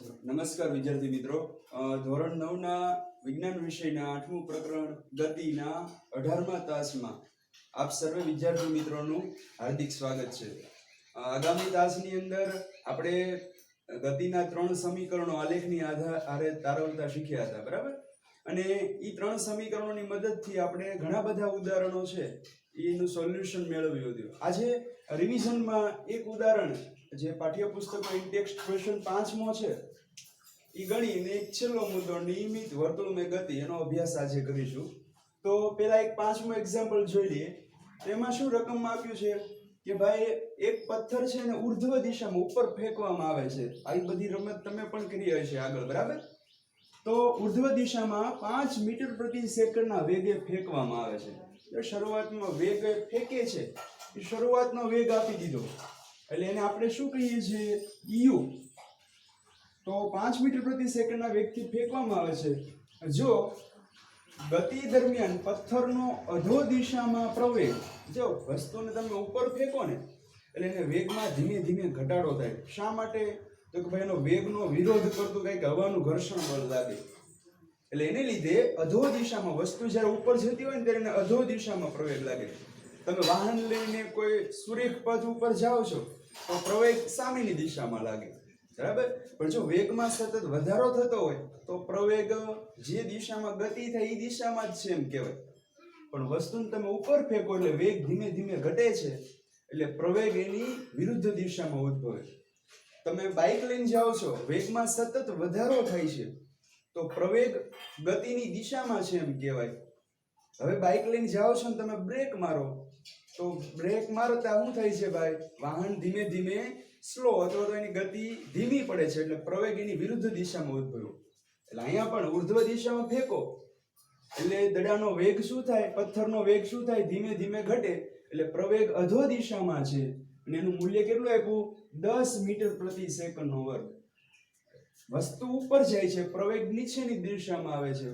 નમસ્કાર વિદ્યાર્થી મિત્રો, ધોરણ 9 ના વિજ્ઞાન વિષયના 8મું પ્રકરણ ગતિના 18મા તાસમાં આપ સર્વે વિદ્યાર્થી મિત્રોનું હાર્દિક સ્વાગત છે. આગામી તાસની અંદર આપણે ગતિના 3 સમીકરણો આલેખની આધારે તારવતા શીખ્યા હતા, બરાબર? અને એ 3 સમીકરણોની મદદથી આપણે ઘણા બધા ઉદાહરણો છે એનું સોલ્યુશન મેળવ્યું હતું. આજે રિવિઝનમાં એક ઉદાહરણ જે પાઠ્યપુસ્તકમાં ઇન્ટેક્સ્ટ ક્વેશ્ચન 5મો છે એ ગણીને એક છેલ્લો મુદ્દો નિયમિત વર્તુળમય ગતિ એનો અભ્યાસ આજે કરીશું. તો પહેલા એક 5મો એક્ઝામ્પલ જોઈ લઈએ. તેમાં શું રકમમાં આપ્યું છે કે ભાઈ એક પથ્થર છે ને ઉર્ધ્વ દિશામાં ઉપર ફેંકવામાં આવે છે. આ બધી રમત તમે પણ કરી હશે આગળ, બરાબર? તો ઉર્ધ્વ દિશામાં 5 મીટર પ્રતિ સેકન્ડના વેગે ફેંકવામાં આવે છે. શરૂઆતમાં વેગ ફેંકે છે એ શરૂઆતનો વેગ આપી દીધો એટલે એને આપણે શું કહીએ છીએ? u. તો 5 મીટર પ્રતિ સેકન્ડના વેગથી ફેંકવામાં આવે છે. જો ગતિ દરમિયાન પથ્થરનો અધો દિશામાં પ્રવેગ, જો વસ્તુને તમે ઉપર ફેંકો ને એટલે એને વેગમાં ધીમે ધીમે ઘટાડો થાય. શા માટે? તો કે ભાઈ એનો વેગનો વિરોધ કરતું કંઈક હવાનું ઘર્ષણ બળ લાગે એટલે એને લીધે અધો દિશામાં વસ્તુ જ્યારે ઉપર જતી હોય ને ત્યારે એને અધો દિશામાં પ્રવેગ લાગે. તમે વાહન લઈને કોઈ સુરેખ પથ ઉપર જાઓ છો તો પ્રવેગ સામેની દિશામાં લાગે, બરાબર? પણ જો વેગમાં સતત વધારો થતો હોય તો પ્રવેગ જે દિશામાં ગતિ થાય એ દિશામાં જ છે એમ કહેવાય. પણ વસ્તુને તમે ઉપર ફેંકો એટલે વેગ ધીમે ધીમે ઘટે છે એટલે પ્રવેગ એની વિરુદ્ધ દિશામાં ઉદ્ભવે. તમે બાઇક લઈને જાઓ છો, વેગમાં સતત વધારો થાય છે તો પ્રવેગ ગતિની દિશામાં છે એમ કહેવાય. હવે બાઇક લઈને જાઓ છો ને તમે બ્રેક મારો તો બ્રેક મારો ત્યાં શું થાય છે ભાઈ? વાહન ધીમે ધીમે સ્લો અથવા તો એની ગતિ ધીમી પડે છે એટલે પ્રવેગ એની વિરુદ્ધ દિશામાં ઉદ્ભવ્યો. એટલે અહીંયા પણ ઉર્ધ્વ દિશામાં ફેંકો એટલે દડાનો વેગ શું થાય? પથ્થરનો વેગ શું થાય? ધીમે ધીમે ઘટે એટલે પ્રવેગ અધો દિશામાં છે અને એનું મૂલ્ય કેટલું આપ્યું? 10 મીટર પ્રતિ સેકન્ડનો વર્ગ. વસ્તુ ઉપર જાય છે, પ્રવેગ નીચેની દિશામાં આવે છે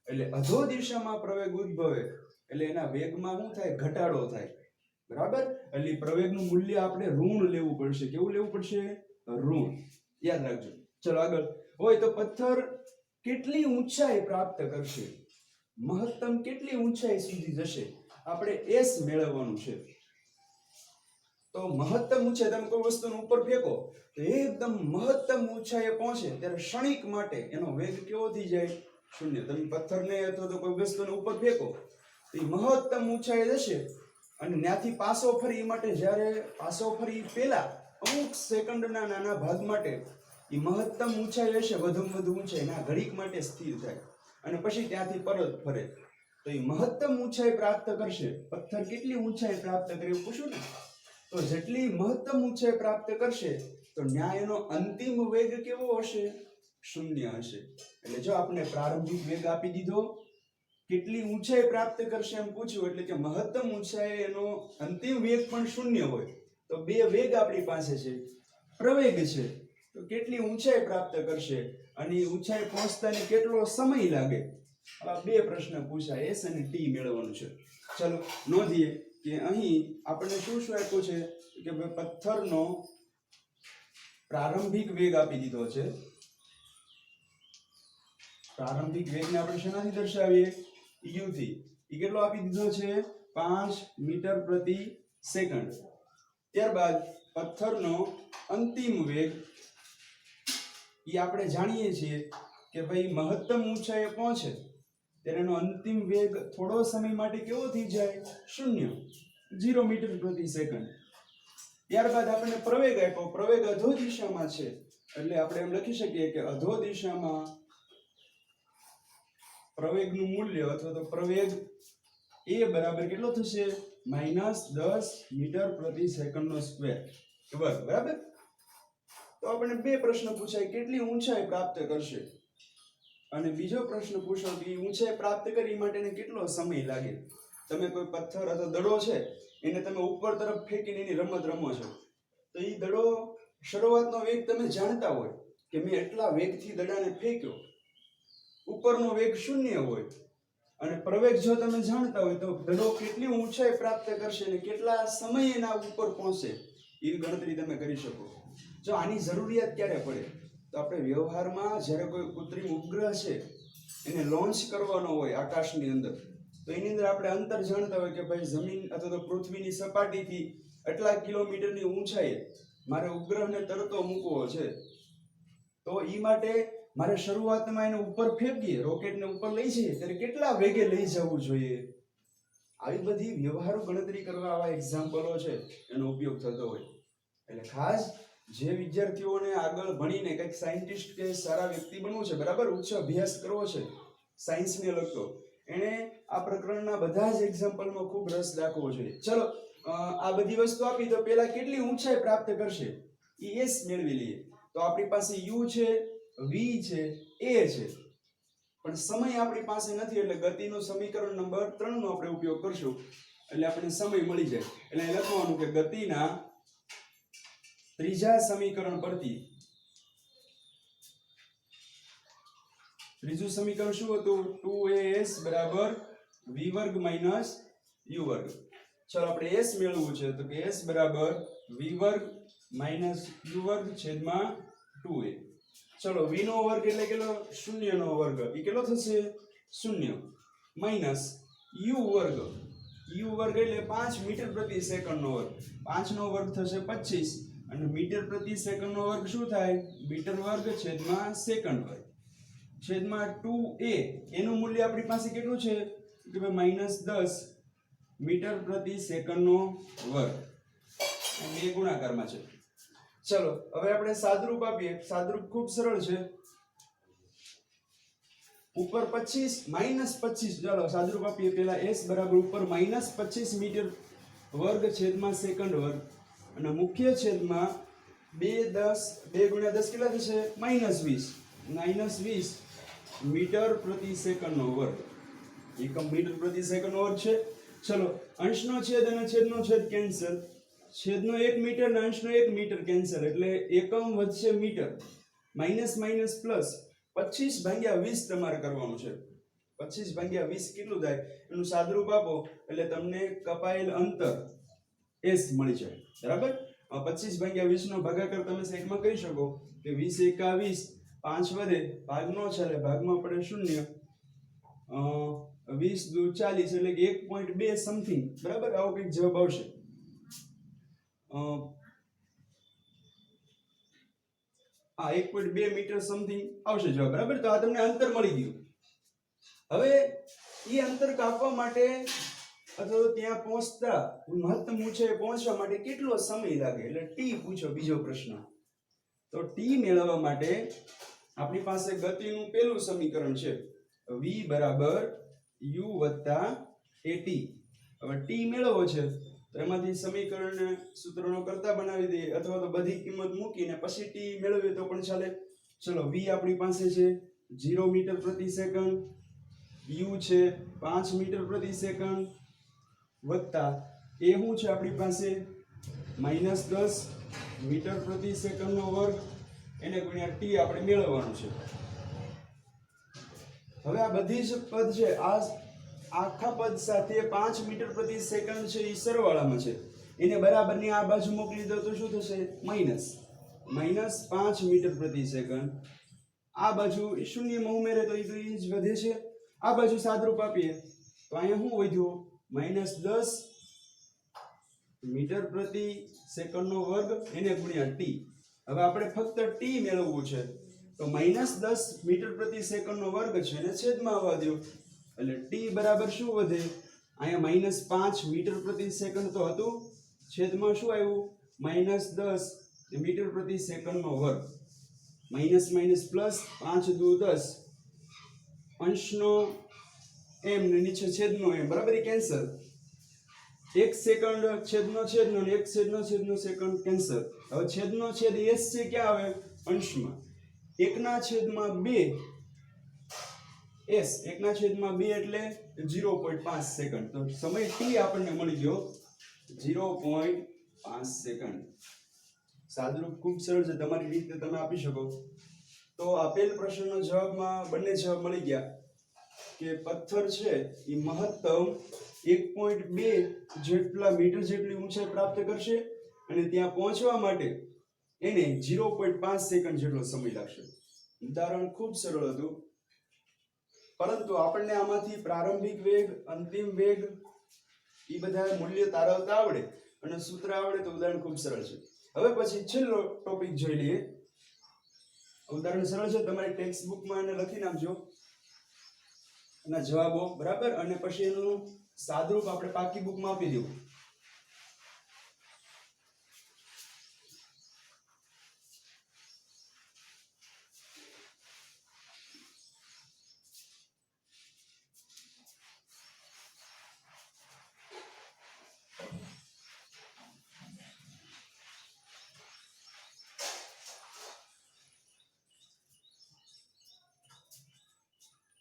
એટલે અધો દિશામાં પ્રવેગ ઉદ્ભવે એટલે એના વેગમાં શું થાય? ઘટાડો થાય, બરાબર? એટલે પ્રવેગનું મૂલ્ય આપણે ઋણ લેવું પડશે. કેવું લેવું પડશે? ઋણ. યાદ રાખજો. ચલો આગળ. હોય તો પથ્થર કેટલી ઊંચાઈ પ્રાપ્ત કરશે? મહત્તમ કેટલી ઊંચાઈ સુધી જશે? આપણે s મેળવવાનું છે. તો મહત્તમ ઊંચાઈ, તમે કોઈ વસ્તુને ઉપર ફેંકો તો એકદમ મહત્તમ ઊંચાઈએ પહોંચે ત્યારે ક્ષણિક માટે એનો વેગ કેવો થઈ જાય? શૂન્ય. તમે પથ્થરને અથવા તો કોઈ વસ્તુને ઉપર ફેંકો તો એ મહત્તમ ઊંચાઈએ જશે અને ત્યાંથી પાછો ફરી માટે જ્યારે પાછો ફરી પહેલા અમુક સેકન્ડના નાના ભાગ માટે એ મહત્તમ ઊંચાઈ હશે, વધુમાં વધુ ઊંચાઈ ના ઘડીક માટે સ્થિર થાય અને પછી ત્યાંથી પરત ફરે તો એ મહત્તમ ઊંચાઈ પ્રાપ્ત કરશે. પથ્થર કેટલી ઊંચાઈ પ્રાપ્ત કરે પૂછું ને, તો જેટલી મહત્તમ ઊંચાઈ પ્રાપ્ત કરશે તો ન્યાય એનો અંતિમ વેગ કેવો હશે? શૂન્ય હશે. એટલે જો આપણે પ્રારંભિક વેગ આપી દીધો, કેટલી ઊંચાઈ પ્રાપ્ત કરશે એમ પૂછ્યું એટલે કે મહત્તમ ઊંચાઈ એનો અંતિમ વેગ પણ શૂન્ય હોય તો બે વેગ આપણી પાસે છે. પ્રવેગ છે તો કેટલી ઊંચાઈ પ્રાપ્ત કરશે અને એ ઊંચાઈ પહોંચતાને કેટલો સમય લાગે? આ બે પ્રશ્ન પૂછાય. s અને t મેળવવાનું છે. ચલો નોંધીએ કે અહીં આપણને શું શું આપ્યું છે કે પથ્થરનો પ્રારંભિક વેગ આપી દીધો છે. પ્રારંભિક વેગને આપણે શેનાથી દર્શાવીએ? u થી. એ કેટલો આપી દીધો છે? 5 મીટર પ્રતિ સેકન્ડ. ત્યારબાદ પથ્થરનો અંતિમ વેગ એ આપણે જાણીએ છીએ કે ભાઈ મહત્તમ ઊંચાઈએ પહોંચે ત્યારે એનો અંતિમ વેગ થોડો સમય માટે કેવો થઈ જાય? શૂન્ય. 0 મીટર પ્રતિ સેકન્ડ. ત્યારબાદ આપણે પ્રવેગ આપ્યો. પ્રવેગ અધો દિશામાં છે એટલે આપણે એમ લખી શકીએ કે અધો દિશામાં પ્રવેગનું મૂલ્ય અથવા તો પ્રવેગ એ બરાબર કેટલો થશે? -10 મીટર પ્રતિ સેકન્ડનો સ્ક્વેર વર્ગ, બરાબર? તો આપણે બે પ્રશ્ન પૂછાય, કેટલી ઊંચાઈ પ્રાપ્ત કરશે અને બીજો પ્રશ્ન પૂછો કે ઊંચાઈ પ્રાપ્ત કરી માટેને કેટલો સમય લાગે? તમે કોઈ પથ્થર અથવા દડો છે એને તમે ઉપર તરફ ફેંકીને એની રમત રમો છો તો એ દડો શરૂઆતનો વેગ તમે જાણતા હોય કે મેં એટલા વેગથી દડાને ફેંક્યો, ઉપરનો વેગ શૂન્ય હોય અને પ્રવેગ જો તમે જાણતા હોય તો દડો કેટલી ઊંચાઈ પ્રાપ્ત કરશે અને કેટલા સમય એના ઉપર પહોંચે એવી ગણતરી તમે કરી શકો. જો આની જરૂરિયાત ક્યારે પડે? તો આપણે વ્યવહારમાં જ્યારે કોઈ કૃત્રિમ ઉપગ્રહ છે એને લોન્ચ કરવાનો હોય આકાશની અંદર, તો એની અંદર આપણે અંતર જાણતા હોય કે ભાઈ જમીન અથવા તો પૃથ્વીની સપાટીથી આટલા કિલોમીટરની ઊંચાઈએ મારે ઉપગ્રહને તરતો મૂકવો છે, તો એ માટે મારે શરૂઆતમાં એને ઉપર ફેંકીએ, રોકેટને ઉપર લઈ જઈએ ત્યારે કેટલા વેગે લઈ જવું જોઈએ, આવી બધી વ્યવહારુ ગણતરી કરવા આવા એક્ઝામ્પલો છે એનો ઉપયોગ થતો હોય. એટલે ખાસ જે વિદ્યાર્થીઓને આગળ ભણીને કંઈક સાયન્ટિસ્ટ કે સારા વ્યક્તિ બનવું છે, બરાબર, ઉચ્ચ અભ્યાસ કરવો છે સાયન્સને લગતો, એણે આ પ્રકરણના બધા જ એક્ઝામ્પલમાં ખૂબ રસ દાખવવો જોઈએ. ચલો આ બધી વસ્તુ આપી તો પહેલા કેટલી ઊંચાઈ પ્રાપ્ત કરશે એ એસ મેળવી લઈએ. તો આપણી પાસે યુ છે, વી છે, એ છે, પણ સમય આપણી પાસે નથી એટલે ગતિનું સમીકરણ નંબર 3 નો આપણે ઉપયોગ કરશું એટલે આપણને સમય મળી જાય. એટલે લખવાનું કે ગતિના ત્રીજા સમીકરણ પરથી, ત્રીજું સમીકરણ શું હતું? 2as બરાબર v વર્ગ માઈનસ u વર્ગ. ચલો આપણે s મેળવવું છે તો કે s બરાબર v વર્ગ માઈનસ u વર્ગ છેદમાં 2a. ચલો v નો વર્ગ એટલે કેટલો? 0 નો વર્ગ, એ કેટલો થશે? 0 માઈનસ u વર્ગ, u વર્ગ એટલે 5 મીટર પ્રતિ સેકન્ડ નો વર્ગ, 5 નો વર્ગ થશે 25 અને મીટર પ્રતિ સેકન્ડ નો વર્ગ શું થાય? મીટર વર્ગ છેદમાં સેકન્ડ વર્ગ છેદમાં 2a. એનું મૂલ્ય આપણી પાસે કેટલું છે કે ભાઈ -10 મીટર પ્રતિ સેકન્ડ નો વર્ગ, બે ગુણાકારમાં છે. ચલો હવે આપણે સાદરૂપ આપીએ. સાદરૂપ ખૂબ સરળ છે. ઉપર 25 -25, ચાલો સાદરૂપ આપીએ. પહેલા s બરાબર ઉપર -25 મીટર વર્ગ છેદમાં સેકન્ડ વર્ગ અને મુખ્ય છેદમાં 2 ગુણ્યા 10 કેટલા થશે? -20 મીટર પ્રતિ સેકન્ડ નો વર્ગ. એકમ મીટર પ્રતિ સેકન્ડ નો વર્ગ છે. ચલો અંશનો છેદ અને છેદનો છેદ કેન્સલ, છેદનો 1 મીટર અને અંશનો 1 મીટર કેન્સલ એટલે એકમ વધશે મીટર, માઈનસ માઈનસ પ્લસ 25 ભાગ્યા 20 તમારે કરવાનું છે. 25 ભાગ્યા 20 કેટલું થાય એનું સાદરૂપ આપો એટલે તમને કપાયેલ અંતર s મળી જાય. બરાબર, 25 ભાગ્યા 20 નો ભાગાકાર તમે સાઈડમાં કરી શકો કે 20 એકા 20, 5 વધે ભાગનો છે એટલે ભાગમાં પડે 0, 20 દુ 40 એટલે કે 1.2 સમથિંગ. બરાબર, આવો કંઈક જવાબ આવશે. આ 1.2 મીટર સમથિંગ આવશે જવાબ. બરાબર, તો આ તમને અંતર મળી ગયું. હવે એ અંતર કાપવા માટે અથવા તો ત્યાં પહોંચતા મહત્તમ ઊંચાઈએ પહોંચવા માટે કેટલો સમય લાગે એટલે ટી પૂછો. બીજો પ્રશ્ન. તો ટી મેળવવા માટે આપણી પાસે ગતિનું પહેલું સમીકરણ છે v બરાબર u વત્તા at. હવે ટી મેળવવો છે તો એમાંથી સમીકરણને સૂત્રનો કરતા બનાવી દઈએ અથવા તો બધી કિંમત મૂકીને પછી ટી મેળવીએ તો પણ ચાલે. ચલો v આપણી પાસે છે 0 મીટર પ્રતિ સેકન્ડ, u છે 5 મીટર પ્રતિ સેકન્ડ વત્તા એ શું છે આપણી પાસે -10 મીટર પ્રતિ સેકન્ડ નો વર્ગ એને ગુણ્યા ટી આપણે મેળવવાનું છે. હવે આ બધી જ પદ છે, આ આખા પદ સાથે 5 મીટર પ્રતિ સેકન્ડ છે એ સરવાળામાં છે, એને બરાબરની આ બાજુ મોકલી દો તો શું થશે? -5 મીટર પ્રતિ સેકન્ડ. આ બાજુ શૂન્યમાં ઉમેરે તો એ જ વધે છે. આ બાજુ સાદરૂપ આપીએ તો અહીંયા શું વધ્યું? -10 મીટર પ્રતિ સેકન્ડ નો વર્ગ એને ગુણ્યા ટી. હવે આપણે ફક્ત ટી મેળવવું છે તો -10 મીટર પ્રતિ સેકન્ડ નો વર્ગ છે એને છેદમાં આવવા દો એટલે ટી બરાબર શું વધે? અહીંયા -5 મીટર પ્રતિ સેકન્ડ તો હતું, છેદમાં શું આવ્યું? -10 મીટર પ્રતિ સેકન્ડ નો વર્ગ. માઈનસ માઈનસ પ્લસ 5 દુ 10, અંશનો m ને નીચે છેદનો m, બરાબર, એ કેન્સલ. 1 સેકન્ડ છેદનો છેદનો અને 1 છેદનો છેદનો સેકન્ડ કેન્સલ. હવે છેદનો છેદ s છે ક્યાં આવે? અંશમાં. 1/2 s, 1/2 એટલે 0.5 સેકન્ડ. તો સમય t આપણને મળી ગયો 0.5 સેકન્ડ. સાદરૂપ ખૂબ સરળ છે, તમારી રીતે તમે આપી શકો. તો આપેલ પ્રશ્નનો જવાબમાં બંને જવાબ મળી ગયા કે પથ્થર છે એ મહત્તમ 1.2 જેટલા મીટર જેટલી ઊંચાઈ પ્રાપ્ત કરશે અને ત્યાં પહોંચવા માટે એને 0.5 સેકન્ડ જેટલો સમય લાગશે. ઉદાહરણ ખૂબ સરળ હતું, પરંતુ આપણને આમાંથી પ્રારંભિક વેગ, અંતિમ વેગ એ બધા મૂલ્ય તારવતા આવડે અને સૂત્ર આવડે તો ઉદાહરણ ખૂબ સરળ છે. હવે પછી છેલ્લો ટોપિક જોઈ લઈએ. ઉદાહરણ સરળ છે, તમારી ટેક્સ્ટ બુકમાં એને લખી નાખજો એના જવાબો, બરાબર, અને પછી એનું સાદુરૂપ આપણે પાકી બુકમાં આપી દેવું.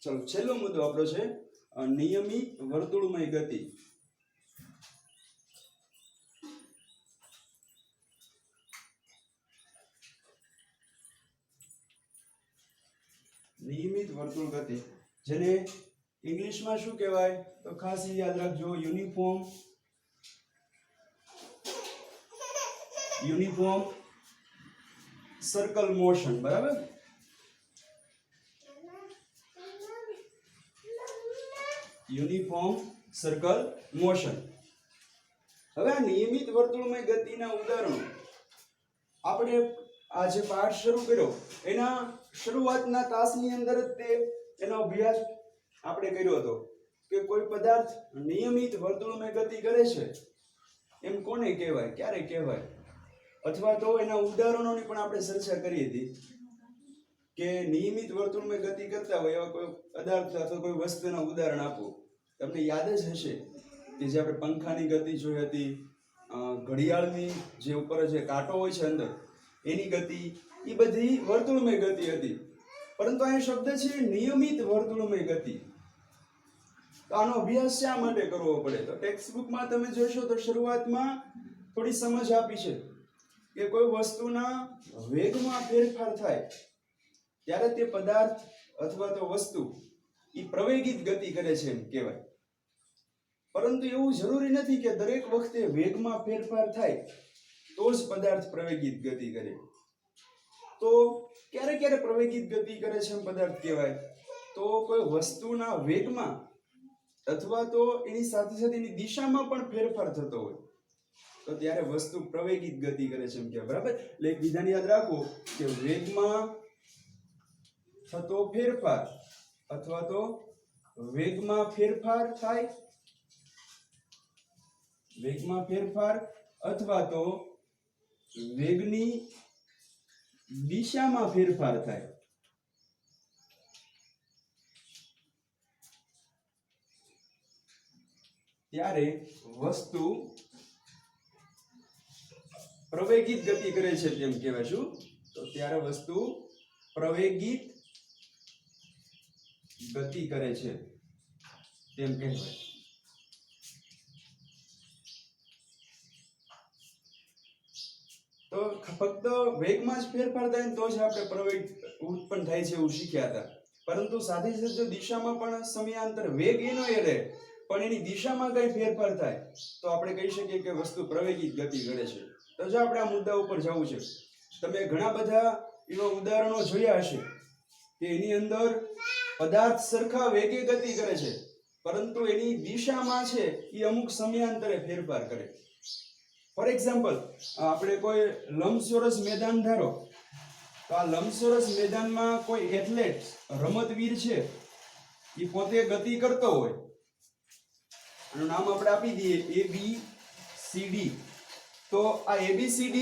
ચલો, છેલ્લો મુદ્દો આપણો છે નિયમિત વર્તુળમય ગતિ. નિયમિત વર્તુળ ગતિ, જેને ઇંગ્લિશમાં શું કહેવાય તો ખાસ યાદ રાખજો, યુનિફોર્મ સર્કલ મોશન, બરાબર. Uniform circle motion. હવે આ નિયમિત વર્તુળમય ગતિના ઉદાહરણો આપણે આ જે પાઠ શરૂ કર્યો એના શરૂઆતના તાસની અંદર જ એનો અભ્યાસ આપણે કર્યો હતો કે કોઈ પદાર્થ નિયમિત વર્તુળમય ગતિ કરે છે એમ કોને કહેવાય, ક્યારે કહેવાય, અથવા તો એના ઉદાહરણોની પણ આપણે ચર્ચા કરી હતી કે નિયમિત વર્તુળમય ગતિ કરતા હોય એવા કોઈ પદાર્થ અથવા કોઈ વસ્તુના ઉદાહરણ આપો. તમને યાદ જ હશે કે જે આપણે પંખાની ગતિ જોઈ હતી, ઘડિયાળની જે ઉપર જે કાંટો હોય છે અંદર એની ગતિ, એ બધી વર્તુળમય ગતિ હતી. પરંતુ અહીં શબ્દ છે નિયમિત વર્તુળમય ગતિ. તો આનો અભ્યાસ શા માટે કરવો પડે? તો ટેક્સ્ટ બુકમાં તમે જોશો તો શરૂઆતમાં થોડી સમજ આપી છે કે કોઈ વસ્તુના વેગમાં ફેરફાર થાય ત્યારે તે પદાર્થ અથવા તો વસ્તુ એ પ્રવેગિત ગતિ કરે છે એમ કહેવાય. પરંતુ એવું જરૂરી નથી કે દરેક વખતે વેગમાં ફેરફાર થાય તો જ પદાર્થ પ્રવેગિત ગતિ કરે. તો ક્યારે ક્યારે પ્રવેગિત ગતિ કરે છે એમ પદાર્થ કહેવાય? તો કોઈ વસ્તુના વેગમાં અથવા તો એની સાથે સાથે એની દિશામાં પણ ફેરફાર થતો હોય તો ત્યારે વસ્તુ પ્રવેગિત ગતિ કરે છે એમ કહેવાય, બરાબર. એટલે એક વિધાન યાદ રાખો કે વેગમાં થતો ફેરફાર અથવા તો વેગમાં ફેરફાર થાય, વેગમાં ફેરફાર અથવા તો વેગની દિશામાં ફેરફાર થાય ત્યારે વસ્તુ પ્રવેગિત ગતિ કરે છે તેમ કહેવાય. શું? તો ત્યારે વસ્તુ પ્રવેગિત ગતિ કરે છે તેમ કહેવાય. તો ફક્ત વેગમાં જ ફેરફાર થાય તો જ આપણે પ્રવેગ ઉત્પન્ન થાય છે એવું શીખ્યા હતા. પરંતુ સાથે સાથે જો દિશામાં પણ સમયાંતર વેગ એનો એ રહે પણ એની દિશામાં કઈ ફેરફાર થાય તો આપણે કહી શકીએ કે વસ્તુ પ્રવેગિત ગતિ કરે છે. તો જો આપણે આ મુદ્દા ઉપર જવું છે, તમે ઘણા બધા એવા ઉદાહરણો જોયા હશે કે એની અંદર પદાર્થ સરખા વેગે ગતિ કરે છે પરંતુ એની દિશામાં છે એ અમુક સમયાંતરે ફેરફાર કરે. ફોર એક્ઝામ્પલ, આપણે કોઈ લંબચોરસ મેદાન ધારો તો આ લંબચોરસ મેદાનમાં કોઈ એથ્લેટ રમતવીર છે એ પોતે ગતિ કરતો હોય, આનું નામ આપણે આપી દઈએ ABCD. તો આ ABCD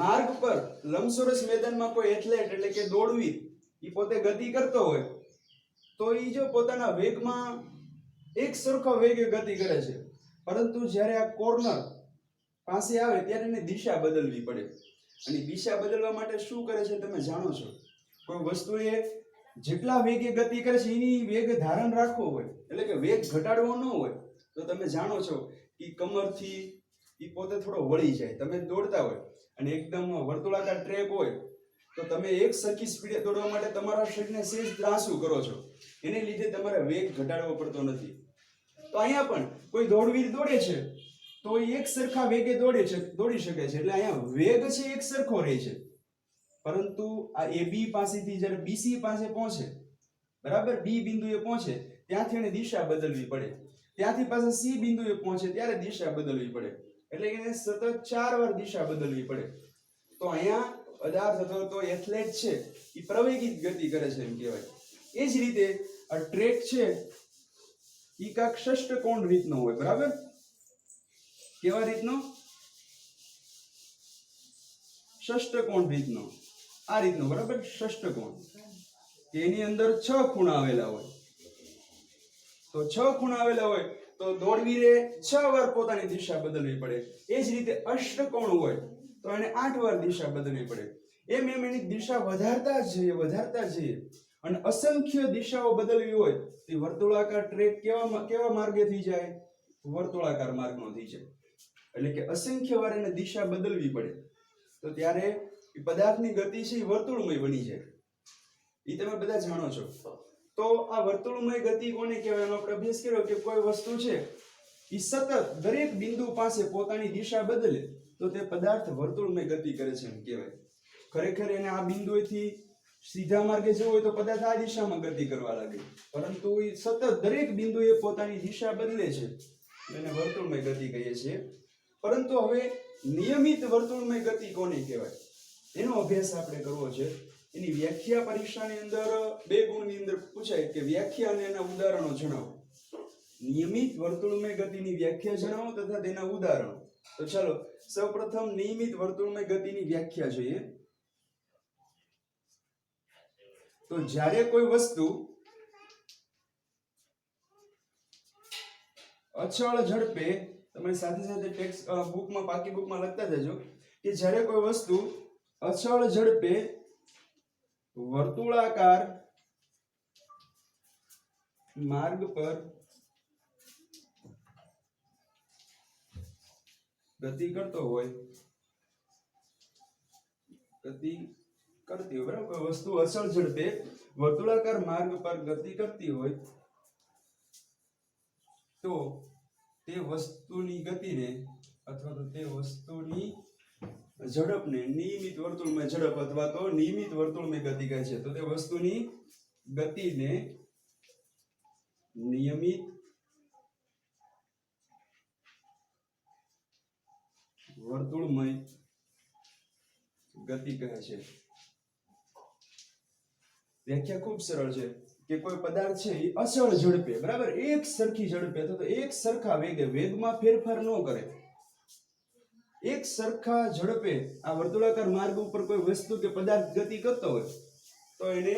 માર્ગ પર લંબચોરસ મેદાનમાં કોઈ એથ્લેટ એટલે કે દોડવીર એ પોતે ગતિ કરતો હોય તો એ જો પોતાના વેગમાં એક સરખો વેગે ગતિ કરે છે પરંતુ જ્યારે આ કોર્નર પાસે આવે ત્યારે એને દિશા બદલવી પડે. અને દિશા બદલવા માટે શું કરે છે તમે જાણો છો? કોઈ વસ્તુએ જેટલા વેગે ગતિ કરે છે એની વેગ ધારણ રાખવો હોય એટલે કે વેગ ઘટાડવો ન હોય તો તમે જાણો છો કે કમરથી એ પોતે થોડો વળી જાય. તમે દોડતા હોય અને એકદમ વર્તુળાકાર ટ્રેક હોય તો તમે એક સરખી સ્પીડે દોડવા માટે તમારા શરીરને સહેજ ત્રાસુ કરો છો, એને લીધે તમારે વેગ ઘટાડવો પડતો નથી. તો અહીંયા પણ કોઈ દોડવીર દોડે છે તો એ એક સરખા વેગે દોડી શકે છે, એટલે અહીંયા વેગ છે એક સરખો રહે છે, પરંતુ આ AB પાસેથી જ્યારે BC પાસે પહોંચે, બરાબર, B બિંદુએ પહોંચે ત્યાંથી એને દિશા બદલવી પડે, ત્યાંથી પાછા C બિંદુએ પહોંચે ત્યારે દિશા બદલવી પડે, એટલે કે એને સતત 4 વાર દિશા બદલવી પડે. તો અહીંયા પદાર્થ અથવા તો એથ્લેટ છે એ પ્રવેગિત ગતિ કરે છે એમ કહેવાય. એ જ રીતે આ ટ્રેક છે એ કાંક ષષ્ઠકોણ રીતનો હોય, બરાબર, કેવા રીતનો? ષષ્ઠકોણ રીતનો, આ રીતનો, બરાબર, ષષ્ઠકોણ, કે એની અંદર 6 ખૂણા આવેલા હોય. તો 6 ખૂણા આવેલા હોય તો દોડવીરે 6 વાર પોતાની દિશા બદલવી પડે. એ જ રીતે અષ્ટકોણ હોય તો એને 8 વાર દિશા બદલવી પડે. એમ એની દિશા વધારતા જઈએ અને અસંખ્ય દિશાઓ બદલવી હોય તો વર્તુળાકાર ટ્રેક કેવા માર્ગે થઈ જાય? વર્તુળાકાર માર્ગનો થઈ જાય. એટલે કે અસંખ્ય વાર એને દિશા બદલવી પડે, તો ત્યારે એ પદાર્થની ગતિ છે એ વર્તુળમય બની જાય. એ તમે બધા જાણો છો. તો આ વર્તુળમય ગતિ કોને કહેવાય? એનો આપણે અભ્યાસ કર્યો કે કોઈ વસ્તુ છે એ સતત દરેક બિંદુ પાસે પોતાની દિશા બદલે તો તે પદાર્થ વર્તુળમય ગતિ કરે છે એમ કહેવાય. ખરેખર એને આ બિંદુએથી સીધા માર્ગે જવું હોય તો પદાર્થ આ દિશામાં ગતિ કરવા લાગે, પરંતુ એ સતત દરેક બિંદુએ પોતાની દિશા બદલે છે, એને વર્તુળમય ગતિ કહીએ છીએ. પરંતુ હવે નિયમિત વર્તુળમય ગતિ કોને કહેવાય એનો અભ્યાસ આપણે કરવો છે. એની વ્યાખ્યા પરીક્ષાની અંદર 2 ગુણની અંદર પૂછાય કે વ્યાખ્યા અને એના ઉદાહરણો જણાવો. નિયમિત વર્તુળમય ગતિની વ્યાખ્યા જણાવો તથા તેના ઉદાહરણો. તો ચાલો સૌપ્રથમ નિયમિત વર્તુળમય ગતિની વ્યાખ્યા જોઈએ. તો જ્યારે કોઈ વસ્તુ અચળ ઝડપે, તમે સાથે સાથે ટેક્સ્ટ બુકમાં, પાકી બુકમાં લખતા જજો કે જ્યારે કોઈ વસ્તુ અચળ ઝડપે વર્તુળાકાર માર્ગ પર ગતિ કરતી હોય, બરાબર, કોઈ વસ્તુ અચળ ઝડપે વર્તુળાકાર માર્ગ પર ગતિ કરતી હોય તો તે વસ્તુની ગતિને અથવા તો તે વસ્તુની ઝડપને નિયમિત વર્તુળમય ઝડપ અથવા તો નિયમિત વર્તુળમય ગતિ કહે છે. તો તે વસ્તુની ગતિને નિયમિત વર્તુળમય ગતિ કહે છે. વ્યાખ્યા ખૂબ સરળ છે કે કોઈ પદાર્થ છે એ અચળ ઝડપે, બરાબર, એક સરખી ઝડપે અથવા તો એક સરખા વેગે, વેગમાં ફેરફાર ન કરે, એક સરખા ઝડપે આ વર્તુળાકાર માર્ગ ઉપર કોઈ વસ્તુ કે પદાર્થ ગતિ કરતો હોય તો એને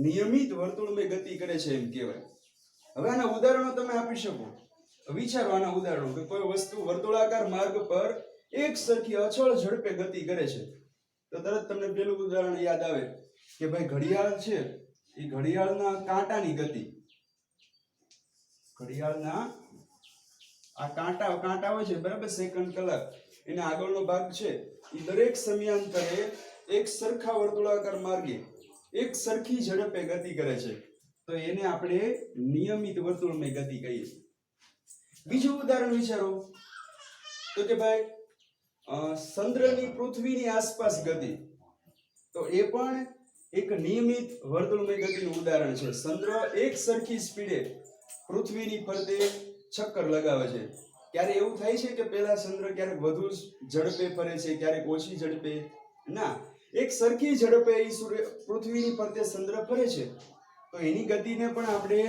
નિયમિત વર્તુળમય ગતિ કરે છે એમ કહેવાય. હવે આના ઉદાહરણો તમે આપી શકો. વિચારો આના ઉદાહરણો કે કોઈ વસ્તુ વર્તુળાકાર માર્ગ પર એક સરખી અચળ ઝડપે ગતિ કરે છે તો તરત તમને પેલું ઉદાહરણ યાદ આવે કે ભાઈ ઘડિયાળ છે એ ઘડિયાળના કાંટાની ગતિ, ઘડિયાળના આ કાંટા હોય છે, બરાબર, સેકન્ડ, કલાક, એના આગળનો ભાગ છે એ દરેક સમયાંતરે એક સરખા વર્તુળાકાર માર્ગે એક સરખી ઝડપે ગતિ કરે છે તો એને આપણે નિયમિત વર્તુળમય ગતિ કહીએ. બીજું ઉદાહરણ વિચારો તો કે ભાઈ ચંદ્રની પૃથ્વીની આસપાસ ગતિ, તો એ પણ એક નિયમિત વર્તુળમય ગતિનું ઉદાહરણ છે. ચંદ્ર એક સરખી સ્પીડે પૃથ્વીની ફરતે ચક્કર લગાવે છે. ક્યારે એવું થાય છે કે પહેલા ચંદ્ર ક્યારેક વધુ ઝડપે ફરે છે, ક્યારેક ઓછી ઝડપે? ના, એક સરખી ઝડપે પૃથ્વીની ફરતે ચંદ્ર ફરે છે તો એની ગતિને પણ આપણે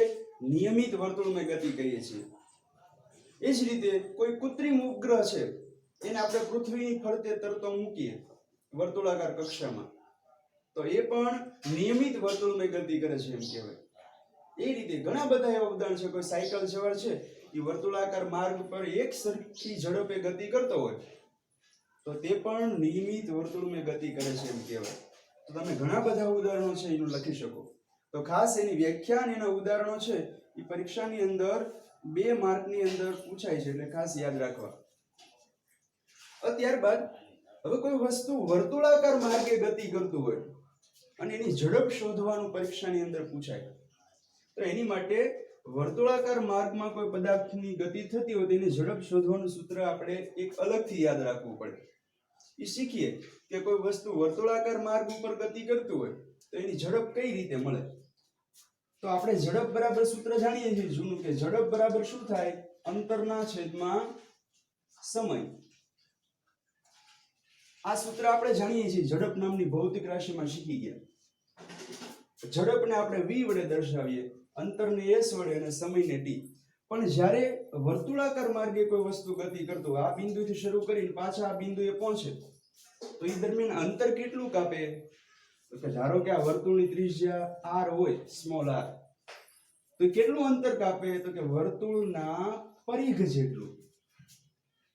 નિયમિત વર્તુળમય ગતિ કહીએ છીએ. એ જ રીતે કોઈ કૃત્રિમ ઉપગ્રહ છે એને આપણે પૃથ્વીની ફરતે તરતો મૂકીએ વર્તુળાકાર કક્ષામાં તો એ પણ નિયમિત વર્તુળમય ગતિ કરે છે એમ કહેવાય. એ રીતે ઘણા બધા એવા ઉદાહરણ છે. કોઈ સાયકલ સવાર છે એ વર્તુળાકાર માર્ગ પર એક સરખી ઝડપે ગતિ કરતો હોય તો તે પણ નિયમિત વર્તુળમય ગતિ કરે છે એમ કહેવાય. તો તમે ઘણા બધા ઉદાહરણો છે એનું લખી શકો. તો ખાસ એની વ્યાખ્યા અને એના ઉદાહરણો છે એ પરીક્ષાની અંદર 2 માર્કની અંદર પૂછાય છે, એટલે ખાસ યાદ રાખવા. ત્યારબાદ હવે કોઈ વસ્તુ વર્તુળાકાર માર્ગે ગતિ કરતું હોય અને એની ઝડપ શોધવાનું પરીક્ષાની અંદર પૂછાય તો એની માટે વર્તુળાકાર માર્ગમાં કોઈ પદાર્થની ગતિ થતી હોય તેની ઝડપ શોધવાનું સૂત્ર આપણે એક અલગથી યાદ રાખવું પડે. એ શીખીએ કે કોઈ વસ્તુ વર્તુળાકાર માર્ગ ઉપર ગતિ કરતું હોય તો એની ઝડપ કઈ રીતે મળે. તો આપણે ઝડપ બરાબર સૂત્ર જાણીએ છીએ જૂનું, કે ઝડપ બરાબર શું થાય? અંતરના છેદમાં સમય. આ સૂત્ર આપણે જાણીએ છીએ, ઝડપ નામની ભૌતિક રાશિમાં શીખી ગયા. ઝડપને આપણે v વડે દર્શાવીએ, અંતરને s વડે અને સમયને t. પણ જ્યારે વર્તુળાકાર માર્ગે કોઈ વસ્તુ ગતિ કરતો હોય, આ બિંદુથી શરૂ કરીને પાછા આ બિંદુએ પહોંચે, તો એ દરમિયાન અંતર કેટલું કાપે? તો ધારો કે આ વર્તુળની ત્રિજ્યા r હોય, સ્મોલ r, તો કેટલું અંતર કાપે? તો કે વર્તુળના પરિઘ જેટલું.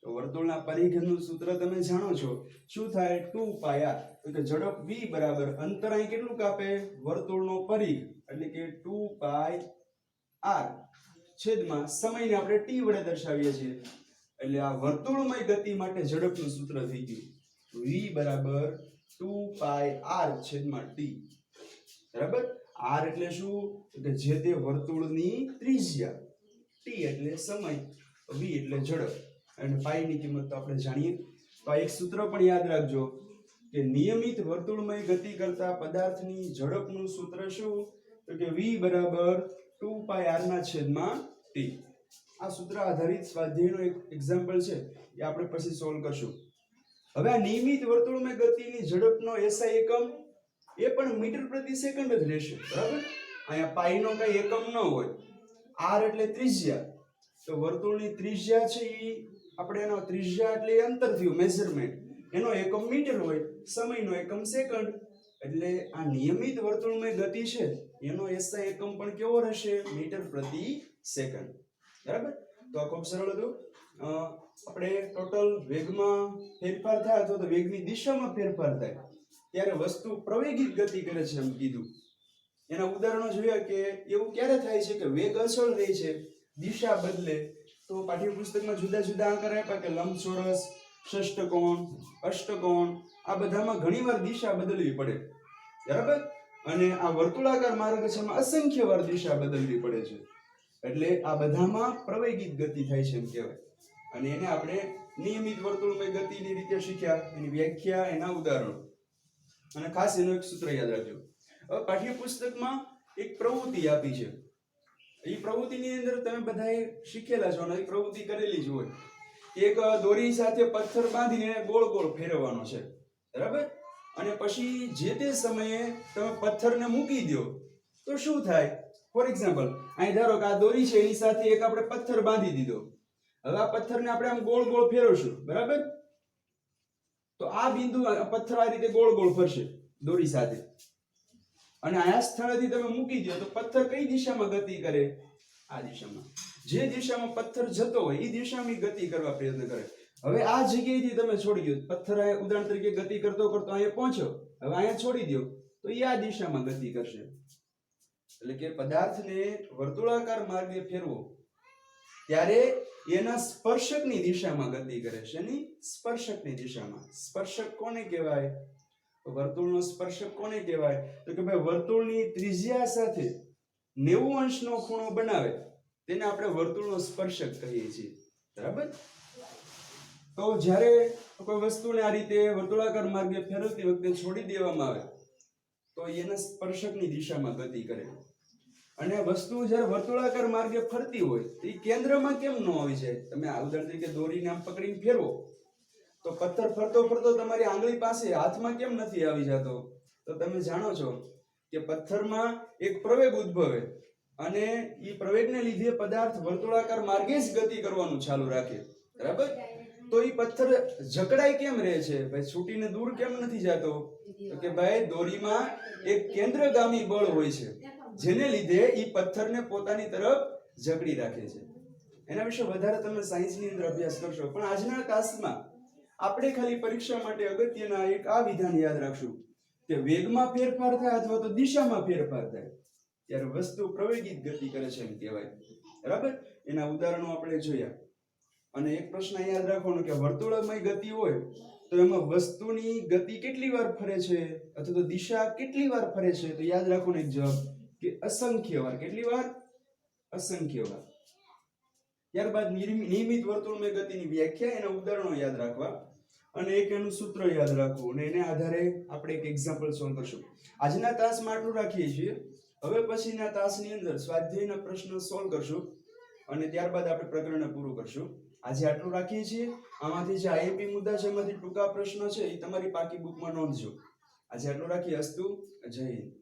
તો વર્તુળના પરિઘનું સૂત્ર તમે જાણો છો, શું થાય? 2πr. તો કે ઝડપ v બરાબર અંતર અહીં કેટલું કાપે? વર્તુળનો પરિઘ, એટલે કે 2πr છેદમાં સમયને આપણે t વડે દર્શાવીએ છીએ. એટલે આ વર્તુળમય ગતિ માટે ઝડપનું સૂત્ર થઈ ગયું v બરાબર 2πr છેદમાં t. બરાબર? r એટલે શું? તો કે જે તે વર્તુળની ત્રિજ્યા, t એટલે સમય, v એટલે ઝડપ, અને પાઈ ની કિંમત તો આપણે જાણીએ. તો આ એક સૂત્ર પણ યાદ રાખજો કે નિયમિત વર્તુળમય ગતિ કરતા પદાર્થની ઝડપનું સૂત્ર શું? તો કે v બરાબર 2πr ના છેદમાં t. આ સૂત્ર આધારિત સ્વાધ્યાયનો એક એક્ઝામ્પલ છે, એ આપણે પછી સોલ્વ કરશું. હવે આ નિયમિત વર્તુળમય ગતિની ઝડપનો SI એકમ એ પણ મીટર પ્રતિ સેકન્ડ જ રહેશે. બરાબર? અહીંયા પાઈ નો કઈ એકમ ન હોય. r એટલે ત્રિજ્યા, તો વર્તુળની ત્રિજ્યા છે એ આપણે એનો ત્રિજ્યા એટલે અંતર થયું, મેઝરમેન્ટ, એનો એકમ મીટર હોય, સમયનો એકમ સેકન્ડ. એટલે આ નિયમિત વર્તુળમય ગતિ છે એનો SI એકમ પણ કેવો રહેશે? મીટર પ્રતિ સેકન્ડ. બરાબર? તો આ ખૂબ સરળ હતું. આપણે ટોટલ વેગમાં ફેરફાર થાય અથવા તો વેગની દિશામાં ફેરફાર થાય ત્યારે વસ્તુ પ્રવેગિત ગતિ કરે છે એમ કીધું. એના ઉદાહરણો જોયા કે એવું ક્યારે થાય છે કે વેગ અચળ રહે છે, દિશા બદલે. તો પાઠ્યપુસ્તકમાં જુદા જુદા આકાર આપ્યા કે લંબચોરસ, ષષ્ઠકોણ, અષ્ટકોણ, આ બધામાં ઘણીવાર દિશા બદલવી પડે. બરાબર? અને આ વર્તુળાકાર માર્ગ છે એમાં અસંખ્ય વાર દિશા બદલવી પડે છે. એટલે આ બધામાં પ્રવેગિત ગતિ થાય છે એમ કહેવાય. અને એને આપણે નિયમિત વર્તુળમય ગતિની રીતે શીખ્યા, એની વ્યાખ્યા, એના ઉદાહરણો, અને ખાસ એનું એક સૂત્ર યાદ રાખજો. હવે પાઠ્યપુસ્તકમાં એક પ્રવૃત્તિ આપી છે. એ પ્રવૃત્તિની અંદર તમે બધાએ શીખેલા છો અને એ પ્રવૃત્તિ કરેલી જ હોય. એક દોરી સાથે પથ્થર બાંધીને ગોળ ગોળ ફેરવવાનો છે. બરાબર? અને પછી જે તે સમયે તમે પથ્થરને મૂકી દો તો શું થાય? ફોર એક્ઝામ્પલ, અહીં ધારો કે આ દોરી છે એની સાથે એક આપણે પથ્થર બાંધી દીધો. હવે આ પથ્થરને આપણે આમ ગોળ ગોળ ફેરવશું. બરાબર? તો આ બિંદુ પથ્થર આ રીતે ગોળ ગોળ ફરશે દોરી સાથે, અને આ સ્થળેથી તમે મૂકી દો તો પથ્થર કઈ દિશામાં ગતિ કરે? આ દિશામાં. જે દિશામાં પથ્થર જતો હોય એ દિશામાં ગતિ કરવા પ્રયત્ન કરે. હવે આ જગ્યાએથી તમે છોડી દો, પથ્થર ઉદાહરણ તરીકે ગતિ કરતો કરતો અહીંયા પહોંચ્યો, હવે અહીંયા છોડી દો તો એ આ દિશામાં ગતિ કરશે. એટલે કે પદાર્થને વર્તુળાકાર માર્ગે ફેરવો ત્યારે એના સ્પર્શકની દિશામાં ગતિ કરે છે. એની સ્પર્શકની દિશામાં. સ્પર્શક કોને કહેવાય? વર્તુળનો સ્પર્શક કોને કહેવાય? તો કે ભાઈ વર્તુળની ત્રિજ્યા સાથે 90 અંશનો ખૂણો બનાવે તેને આપણે વર્તુળનો સ્પર્શક કહીએ છીએ. બરાબર? તો જ્યારે કોઈ વસ્તુને આ રીતે વર્તુળાકાર માર્ગે ફેરવતી વખતે છોડી દેવામાં આવે તો એના સ્પર્શકની દિશામાં ગતિ કરે. અને વસ્તુ જ્યારે વર્તુળાકાર માર્ગે ફરતી હોય તો એ કેન્દ્રમાં કેમ ન આવી જાય? તમે આ ઉદાહરણ તરીકે દોરીને આમ પકડીને ફેરવો તો પથ્થર ફરતો ફરતો તમારી આંગળી પાસે હાથમાં કેમ નથી આવી જતો? તો તમે જાણો છો કે પથ્થરમાં એક પ્રવેગ ઉદ્ભવે અને એ પ્રવેગને લીધે પદાર્થ વર્તુળાકાર માર્ગે જ ગતિ કરવાનું ચાલુ રાખે. બરાબર? તો એ પથ્થર જકડાઈ કેમ રહે છે ભાઈ? છૂટીને દૂર કેમ નથી જતો? તો કે ભાઈ દોરીમાં એક કેન્દ્રગામી બળ હોય છે જેને લીધે એ પથ્થરને પોતાની તરફ જકડી રાખે છે. એના વિશે વધારે તમે સાયન્સની અંદર અભ્યાસ કરશો, પણ આજના ક્લાસમાં આપણે ખાલી પરીક્ષા માટે અગત્યના એક આ વિધાન યાદ રાખશું કે વેગમાં ફેરફાર થાય અથવા તો દિશામાં ફેરફાર થાય ત્યારે વસ્તુ પ્રવેગિત ગતિ કરે છે એમ કહેવાય. બરાબર? એના ઉદાહરણો આપણે જોયા. અને એક પ્રશ્ન યાદ રાખવાનો કે વર્તુળમય ગતિ હોય તો એમાં વસ્તુની ગતિ કેટલી વાર ફરે છે અથવા તો દિશા કેટલી વાર ફરે છે? તો યાદ રાખવાનો એક જવાબ કે અસંખ્ય વાર. કેટલી વાર? અસંખ્ય વાર. ત્યારબાદ નિયમિત વર્તુળમય ગતિની વ્યાખ્યા, એના ઉદાહરણો યાદ રાખવા અને એક એનું સૂત્ર યાદ રાખવું અને એને આધારે આપણે એક એક્ઝામ્પલ સોલ્વ કરશું. આજના તાસમાં આટલું રાખીએ છીએ. હવે પછીના તાસની અંદર સ્વાધ્યાયના પ્રશ્ન સોલ્વ કરશું અને ત્યારબાદ આપણે પ્રકરણ પૂરું કરશું. આજે આટલું રાખીએ છીએ. આમાંથી જે આઈએમપી મુદ્દા છે એમાંથી ટૂંકા પ્રશ્ન છે એ તમારી પાકી બુકમાં નોંધજો. આજે આટલું રાખીએ. અસ્તુ. જય હિન્દ.